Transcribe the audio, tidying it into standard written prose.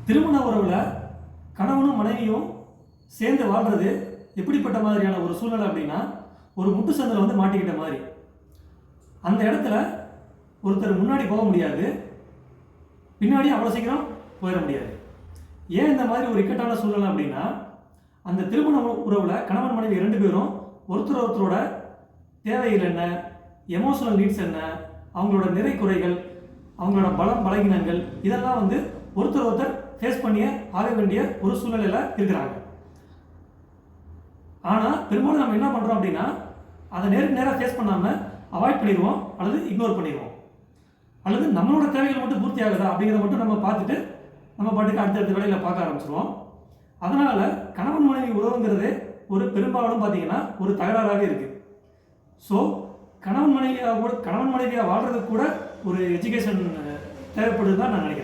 திருமண உறவில் கணவனும் மனைவியும் சேர்ந்து வாழ்கிறது எப்படிப்பட்ட மாதிரியான ஒரு சூழ்நிலை அப்படின்னா, ஒரு முட்டு சந்தில் வந்து மாட்டிக்கிட்ட மாதிரி. அந்த இடத்துல ஒருத்தர் முன்னாடி போக முடியாது, பின்னாடி அவ்வளோ சீக்கிரம் போயிட முடியாது. ஏன் இந்த மாதிரி ஒரு இக்கட்டான சூழ்நிலை அப்படின்னா, அந்த திருமண உறவில் கணவன் மனைவி 2 பேரும் ஒருத்தரோட தேவைகள் என்ன, எமோஷனல் நீட்ஸ் என்ன, அவங்களோட நிறை குறைகள், அவங்களோட பலம் பலகீனங்கள், இதெல்லாம் வந்து ஒருத்தர் ஃபேஸ் பண்ணியே ஆக வேண்டிய ஒரு சூழ்நிலையில் இருக்கிறாங்க. ஆனால் பெரும்பாலும் நம்ம என்ன பண்ணுறோம் அப்படின்னா, அதை நேராக ஃபேஸ் பண்ணாமல் அவாய்ட் பண்ணிடுவோம், அல்லது இக்னோர் பண்ணிடுவோம், அல்லது நம்மளோட தேவைகள் மட்டும் பூர்த்தி ஆகுதா அப்படிங்கிறத மட்டும் நம்ம பார்த்துட்டு நம்ம பாட்டுக்கு அடுத்தடுத்த வேலையில் பார்க்க ஆரம்பிச்சிருவோம். அதனால் கணவன் மனைவி உறவுங்கிறது ஒரு பெரும்பாலும் பார்த்தீங்கன்னா ஒரு தகராறாகவே இருக்குது. ஸோ கணவன் மனைவியாக வாழ்கிறதுக்கு கூட ஒரு எஜுகேஷன் தேவைப்படுது தான் நான் நினைக்கிறேன்.